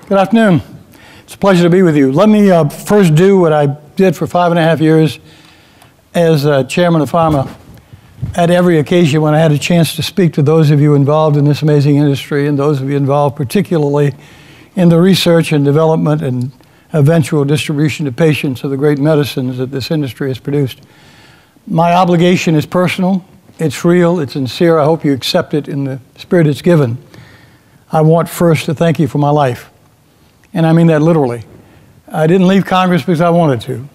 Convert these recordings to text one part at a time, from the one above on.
Good afternoon. It's a pleasure to be with you. Let me first do what I did for 5.5 years as chairman of PhRMA. At every occasion when I had a chance to speak to those of you involved in this amazing industry and those of you involved particularly in the research and development and eventual distribution to patients of the great medicines that this industry has produced. My obligation is personal, it's real, it's sincere. I hope you accept it in the spirit it's given. I want first to thank you for my life. And I mean that literally. I didn't leave Congress because I wanted to.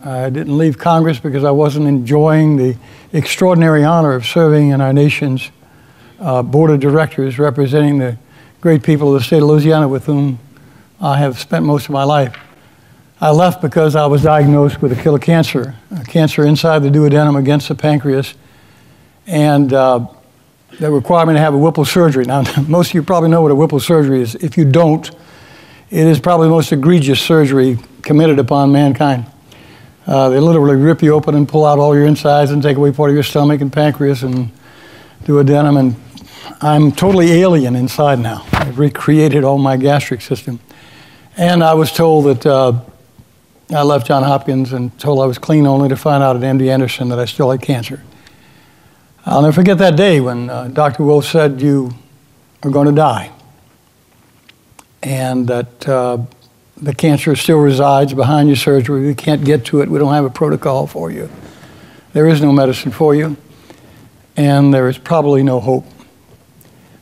I didn't leave Congress because I wasn't enjoying the extraordinary honor of serving in our nation's board of directors, representing the great people of the state of Louisiana with whom I have spent most of my life. I left because I was diagnosed with a killer cancer, a cancer inside the duodenum against the pancreas, and that required me to have a Whipple surgery. Now, most of you probably know what a Whipple surgery is. If you don't, it is probably the most egregious surgery committed upon mankind. They literally rip you open and pull out all your insides and take away part of your stomach and pancreas and duodenum, and I'm totally alien inside now. I've recreated all my gastric system. And I was told that I left Johns Hopkins and told I was clean only to find out at MD Anderson that I still had cancer. I'll never forget that day when Dr. Wolf said, "You are going to die," and that the cancer still resides behind your surgery. We can't get to it. We don't have a protocol for you. There is no medicine for you, and there is probably no hope.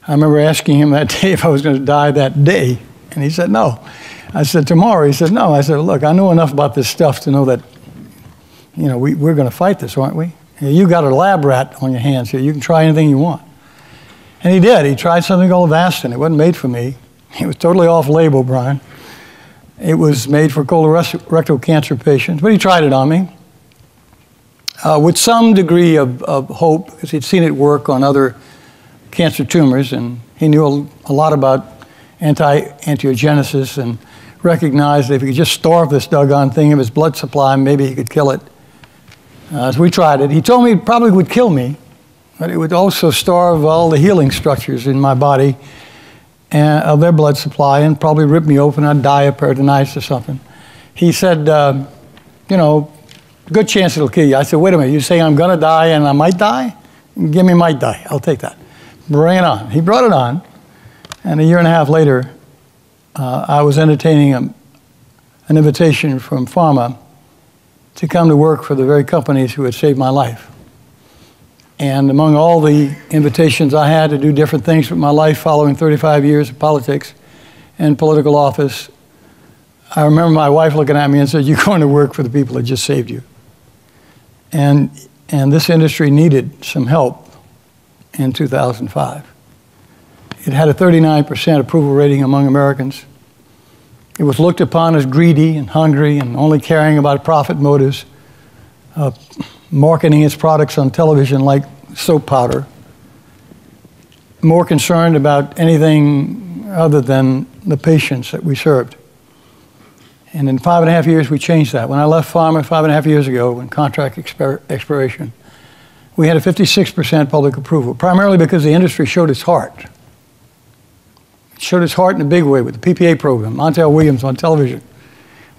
I remember asking him that day if I was going to die that day, and he said no. I said, tomorrow? He said, no. I said, look, I know enough about this stuff to know that, you know, we're going to fight this, aren't we? You got a lab rat on your hands here. You can try anything you want. And he did. He tried something called Avastin. It wasn't made for me. It was totally off-label, Brian. It was made for colorectal cancer patients, but he tried it on me with some degree of hope, because he'd seen it work on other cancer tumors, and he knew a lot about angiogenesis and recognized that if he could just starve this doggone thing of his blood supply, maybe he could kill it. So we tried it. He told me it probably would kill me, but it would also starve all the healing structures in my body and of their blood supply and probably rip me open. I'd die of peritonitis or something. He said, you know, good chance it'll kill you. I said, wait a minute, you say I'm going to die and I might die? Give me might die. I'll take that. Bring it on. He brought it on. And a year and a half later, I was entertaining an invitation from PhRMA to come to work for the very companies who had saved my life. And among all the invitations I had to do different things with my life following 35 years of politics and political office, I remember my wife looking at me and said, you're going to work for the people that just saved you. And this industry needed some help in 2005. It had a 39% approval rating among Americans. It was looked upon as greedy and hungry and only caring about profit motives, marketing its products on television like soap powder, more concerned about anything other than the patients that we served. And in 5.5 years, we changed that. When I left PhRMA 5.5 years ago, when contract expiration, we had a 56% public approval, primarily because the industry showed its heart. It showed its heart in a big way with the PPA program, Montel Williams on television,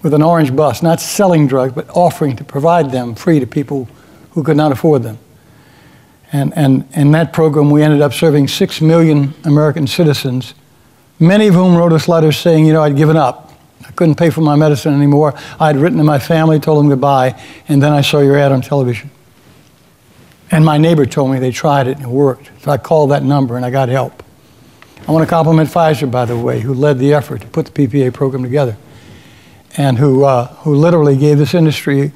with an orange bus, not selling drugs, but offering to provide them free to people who could not afford them. And in that program, we ended up serving 6 million American citizens, many of whom wrote us letters saying, you know, I'd given up. I couldn't pay for my medicine anymore. I'd written to my family, told them goodbye, and then I saw your ad on television. And my neighbor told me they tried it and it worked. So I called that number and I got help. I want to compliment Pfizer, by the way, who led the effort to put the PPA program together and who literally gave this industry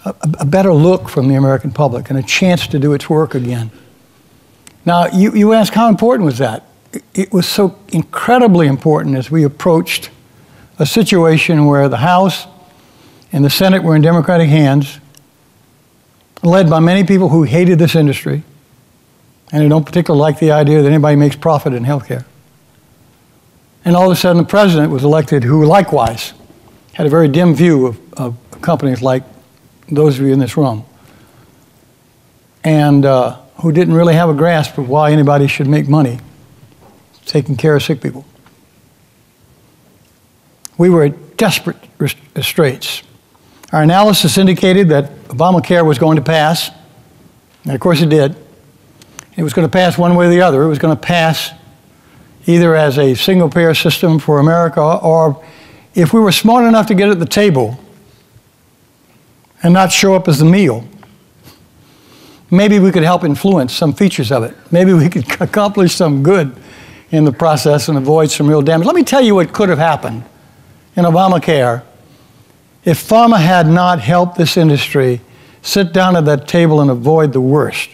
a better look from the American public and a chance to do its work again. Now, you ask how important was that? It was so incredibly important as we approached a situation where the House and the Senate were in Democratic hands, led by many people who hated this industry and who don't particularly like the idea that anybody makes profit in healthcare. And all of a sudden, the president was elected, who likewise had a very dim view of companies like those of you in this room, and who didn't really have a grasp of why anybody should make money taking care of sick people. We were at desperate straits. Our analysis indicated that Obamacare was going to pass, and of course it did. It was going to pass one way or the other. It was going to pass either as a single-payer system for America, or if we were smart enough to get at the table and not show up as the meal, maybe we could help influence some features of it. Maybe we could accomplish some good in the process and avoid some real damage. Let me tell you what could have happened in Obamacare if pharma had not helped this industry sit down at that table and avoid the worst.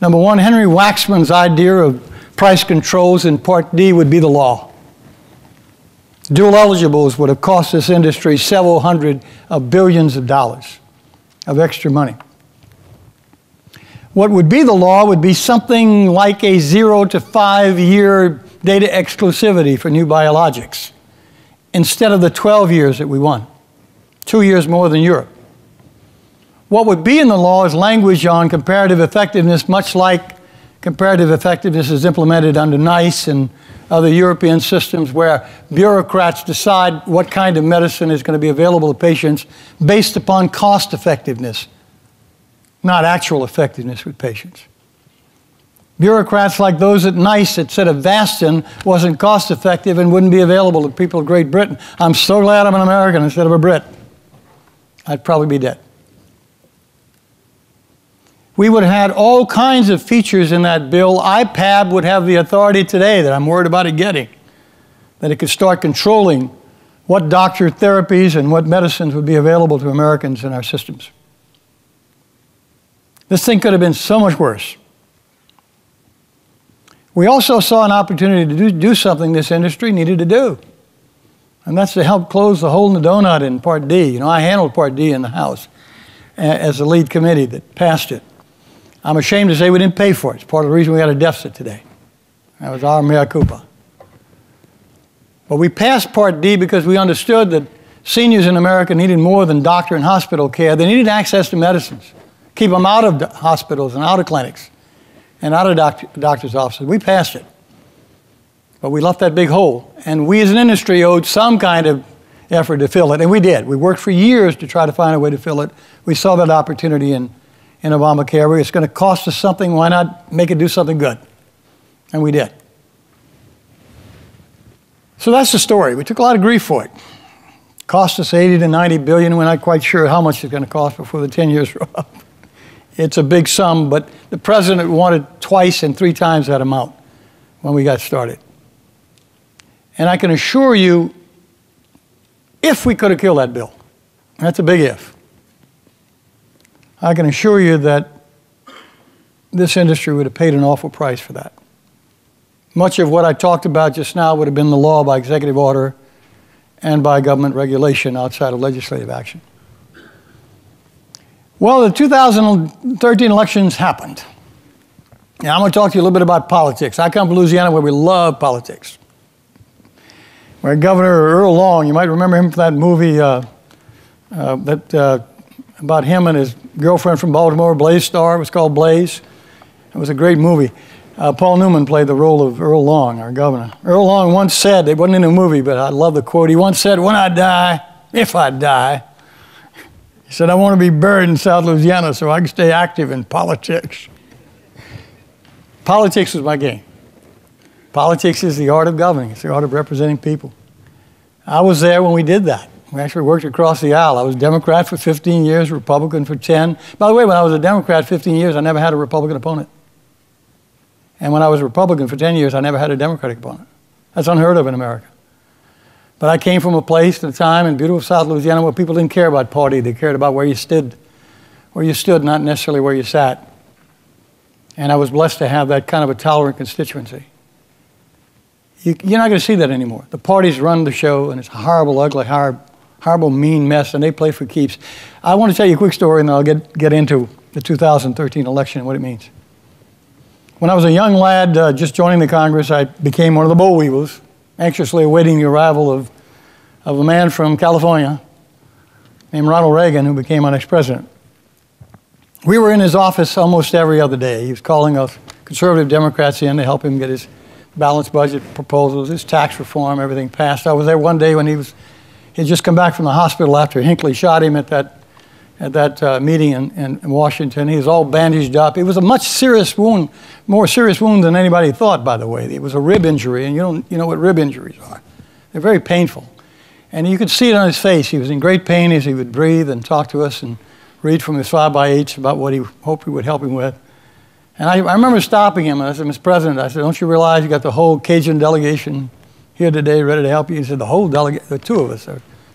Number one, Henry Waxman's idea of price controls in Part D would be the law. Dual eligibles would have cost this industry several hundred of billions of dollars of extra money. What would be the law would be something like a 0 to 5 year data exclusivity for new biologics instead of the 12 years that we won, 2 years more than Europe. What would be in the law is language on comparative effectiveness, much like comparative effectiveness is implemented under NICE and other European systems where bureaucrats decide what kind of medicine is going to be available to patients based upon cost effectiveness, not actual effectiveness with patients. Bureaucrats like those at NICE that said Avastin wasn't cost effective and wouldn't be available to people of Great Britain. I'm so glad I'm an American instead of a Brit. I'd probably be dead. We would have had all kinds of features in that bill. IPAB would have the authority today that I'm worried about it getting, that it could start controlling what doctor therapies and what medicines would be available to Americans in our systems. This thing could have been so much worse. We also saw an opportunity to do something this industry needed to do, and that's to help close the hole in the donut in Part D. You know, I handled Part D in the House as the lead committee that passed it. I'm ashamed to say we didn't pay for it. It's part of the reason we had a deficit today. That was our mea culpa. But we passed Part D because we understood that seniors in America needed more than doctor and hospital care. They needed access to medicines. Keep them out of hospitals and out of clinics and out of doctors' offices. We passed it. But we left that big hole. And we as an industry owed some kind of effort to fill it. And we did. We worked for years to try to find a way to fill it. We saw that opportunity in Obamacare. It's going to cost us something. Why not make it do something good? And we did. So that's the story. We took a lot of grief for it. Cost us 80 to 90 billion. We're not quite sure how much it's going to cost before the 10 years are up. It's a big sum, but the president wanted twice and 3 times that amount when we got started. And I can assure you, if we could have killed that bill, that's a big if, I can assure you that this industry would have paid an awful price for that. Much of what I talked about just now would have been the law by executive order and by government regulation outside of legislative action. Well, the 2013 elections happened. Now, I'm going to talk to you a little bit about politics. I come from Louisiana where we love politics. Where Governor Earl Long, you might remember him from that movie about him and his girlfriend from Baltimore, Blaze Star. It was called Blaze. It was a great movie. Paul Newman played the role of Earl Long, our governor. Earl Long once said, it wasn't in a movie, but I love the quote. He once said, when I die, if I die, he said, I want to be buried in South Louisiana so I can stay active in politics. Politics is my game. Politics is the art of governing. It's the art of representing people. I was there when we did that. We actually worked across the aisle. I was Democrat for 15 years, Republican for 10. By the way, when I was a Democrat 15 years, I never had a Republican opponent. And when I was a Republican for 10 years, I never had a Democratic opponent. That's unheard of in America. But I came from a place at a time in beautiful South Louisiana where people didn't care about party. They cared about where you stood, not necessarily where you sat. And I was blessed to have that kind of a tolerant constituency. You're not going to see that anymore. The parties run the show, and it's a horrible, ugly, horrible, mean mess, and they play for keeps. I want to tell you a quick story, and then I'll get into the 2013 election and what it means. When I was a young lad just joining the Congress, I became one of the boll weevils, anxiously awaiting the arrival of a man from California named Ronald Reagan, who became our next president. We were in his office almost every other day. He was calling us conservative Democrats in to help him get his balanced budget proposals, his tax reform, everything passed. I was there one day when he was He had just come back from the hospital after Hinckley shot him at that meeting in Washington. He was all bandaged up. It was a much serious wound, more serious wound than anybody thought, by the way. It was a rib injury, and you know what rib injuries are. They're very painful. And you could see it on his face. He was in great pain as he would breathe and talk to us and read from his 5x8s about what he hoped we would help him with. And I remember stopping him, and I said, Mr. President, I said, don't you realize you got the whole Cajun delegation here today ready to help you? He said, the whole delegate, the two of us,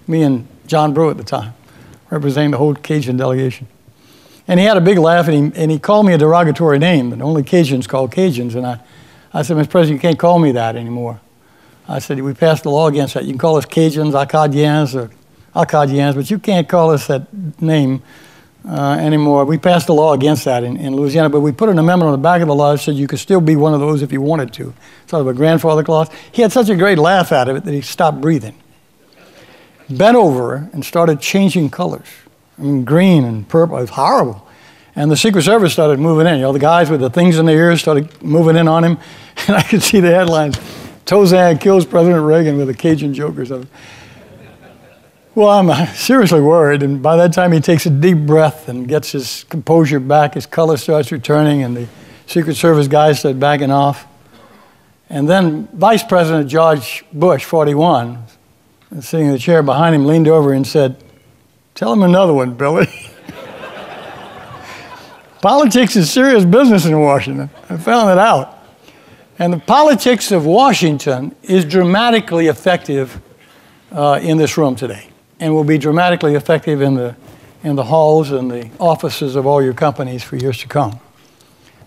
me and John Brew at the time, representing the whole Cajun delegation. And he had a big laugh, and he called me a derogatory name, that only Cajuns call Cajuns. And I said, Mr. President, you can't call me that anymore. I said, we passed a law against that. You can call us Cajuns, Acadians, or Acadians, but you can't call us that name anymore. We passed a law against that in Louisiana, but we put an amendment on the back of the law that said you could still be one of those if you wanted to. Sort of a grandfather clause. He had such a great laugh out of it that he stopped breathing. Bent over and started changing colors. I mean, green and purple. It was horrible. And the Secret Service started moving in. You know, the guys with the things in their ears started moving in on him. And I could see the headlines, Tauzin kills President Reagan with a Cajun joke or something. Well, I'm seriously worried, and by that time he takes a deep breath and gets his composure back, his color starts returning, and the Secret Service guys start backing off. And then Vice President George Bush, 41, sitting in the chair behind him, leaned over and said, tell him another one, Billy. Politics is serious business in Washington. I found it out. And the politics of Washington is dramatically effective in this room today, and will be dramatically effective in the halls and the offices of all your companies for years to come.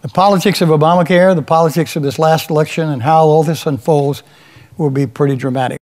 The politics of Obamacare, the politics of this last election, and how all this unfolds will be pretty dramatic.